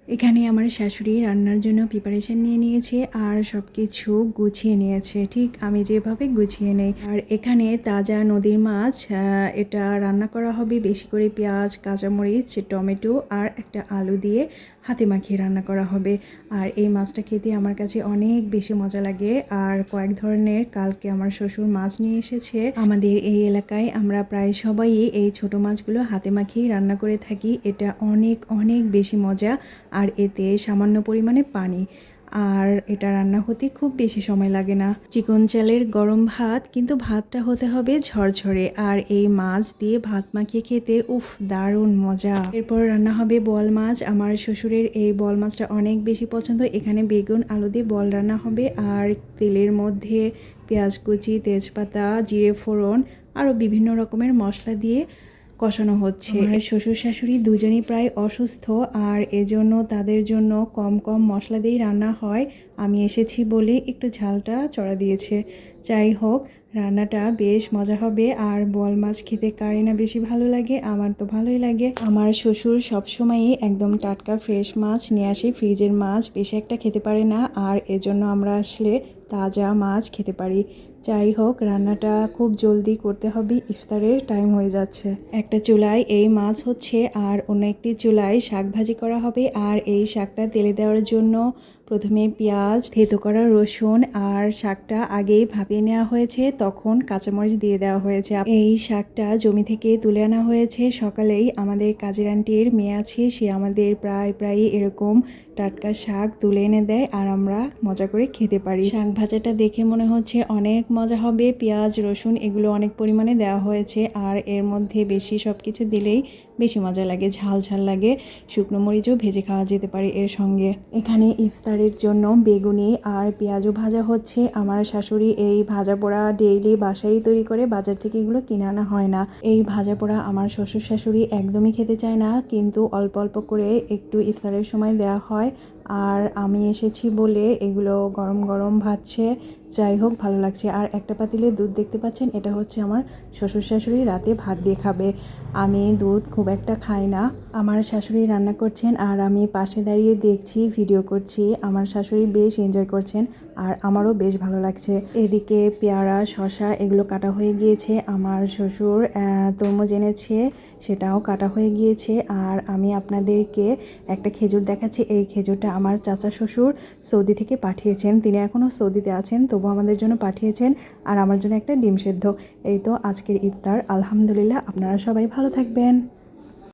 এখানে আমার শাশুড়ি রান্নার জন্য প্রিপারেশন নিয়ে নিয়েছে আর সব কিছু গুছিয়ে নিয়েছে, ঠিক আমি যেভাবে গুছিয়ে নেই। আর এখানে তাজা নদীর মাছ, এটা রান্না করা হবে বেশি করে পেঁয়াজ, কাঁচামরিচ, টমেটো আর একটা আলু দিয়ে হাতে মাখিয়ে রান্না করা হবে। আর এই মাছটা খেতে আমার কাছে অনেক বেশি মজা লাগে। আর কয়েক ধরনের কালকে আমার শ্বশুর মাছ নিয়ে এসেছে। আমাদের এই এলাকায় আমরা প্রায় সবাই এই ছোট মাছগুলো হাতে মাখিয়ে রান্না করে থাকি। এটা অনেক অনেক বেশি মজা। আর এতে সামান্য পরিমাণে পানি, আর এটা রান্না হতে খুব বেশি সময় লাগে না। চিকন চালের গরম ভাত, কিন্তু ভাতটা হতে হবে ঝরঝরে। আর এই মাছ দিয়ে ভাত মাখিয়ে খেতে উফ দারুণ মজা। এরপর রান্না হবে বল মাছ। আমার শ্বশুরের এই বল মাছটা অনেক বেশি পছন্দ। এখানে বেগুন আলু দিয়ে বল রান্না হবে আর তেলের মধ্যে পেঁয়াজ কুচি, তেজপাতা, জিরে ফোড়ন আরও বিভিন্ন রকমের মশলা দিয়ে কষানো হচ্ছে। আমার শ্বশুর শাশুড়ি দুজনেই প্রায় অসুস্থ, আর এজন্য তাদের জন্য কম কম মশলা দিয়েই রান্না হয়। আমি এসেছি বলে একটু ঝালটা চড়া দিয়েছে। যাই হোক, রান্নাটা বেশ মজা হবে। আর বল মাছ খেতে কারি না বেশি ভালো লাগে, আমার তো ভালোই লাগে। আমার শ্বশুর সবসময়ই একদম টাটকা ফ্রেশ মাছ নিয়ে আসে। ফ্রিজের মাছ বেশি একটা খেতে পারে না, আর এজন্য আমরা আসলে তাজা মাছ খেতে পারি। যাই হোক, রান্নাটা খুব জলদি করতে হবে, ইফতারের টাইম হয়ে যাচ্ছে। একটা চুলায় এই মাছ হচ্ছে আর অন্য একটি চুলায় শাক ভাজি করা হবে। আর এই শাকটা তেলে দেওয়ার জন্য প্রথমে পেঁয়াজ, থেতো করা রসুন আর শাকটা আগেই ভাপিয়ে নেওয়া হয়েছে, তখন কাঁচামরিচ দিয়ে দেওয়া হয়েছে। এই শাকটা জমি থেকে তুলে আনা হয়েছে সকালেই। আমাদের কাজের আন্টির মেয়ে আছে, সে আমাদের প্রায় এরকম টাটকা শাক তুলে এনে দেয় আর আমরা মজা করে খেতে পারি। শাক ভাজাটা দেখে মনে হচ্ছে অনেক মজা হবে। পেঁয়াজ, রসুন এগুলো অনেক পরিমাণে দেওয়া হয়েছে, আর এর মধ্যে বেশি সব কিছু দিলেই বেশি মজা লাগে, ঝাল ঝাল লাগে। শুকনো মরিচও ভেজে খাওয়া যেতে পারে এর সঙ্গে। এখানে ইফতারের জন্য বেগুনি আর পেঁয়াজও ভাজা হচ্ছে। আমার শাশুড়ি এই ভাজা পোড়া ডেইলি বাসায় তৈরি করে, বাজার থেকে এগুলো কিনে আনা হয় না। এই ভাজা পোড়া আমার শ্বশুর শাশুড়ি একদমই খেতে চায় না, কিন্তু অল্প অল্প করে একটু ইফতারের সময় দেওয়া হয়। আর আমি এসেছি বলে এগুলো গরম গরম ভাজছে। যাই হোক, ভালো লাগছে। আর একটা পাতিলে দুধ দেখতে পাচ্ছেন, এটা হচ্ছে আমার শ্বশুর শাশুড়ি রাতে ভাত দিয়ে খাবে। আমি দুধ খুব একটা খাই না। আমার শাশুড়ি রান্না করছেন আর আমি পাশে দাঁড়িয়ে দেখছি, ভিডিও করছি। আমার শাশুড়ি বেশ এনজয় করছেন আর আমারও বেশ ভালো লাগছে। এদিকে পেয়ারা, শসা এগুলো কাটা হয়ে গিয়েছে। আমার শ্বশুর তরমুজ এনেছে, সেটাও কাটা হয়ে গিয়েছে। আর আমি আপনাদেরকে একটা খেজুর দেখাচ্ছি। এই খেজুরটা আমার চাচা শ্বশুর সৌদি থেকে পাঠিয়েছেন। তিনি এখনও সৌদিতে আছেন, তবু আমাদের জন্য পাঠিয়েছেন। আর আমার জন্য একটা ডিম সেদ্ধ। এই তো আজকের ইফতার। আলহামদুলিল্লাহ, আপনারা সবাই ভালো থাকবেন।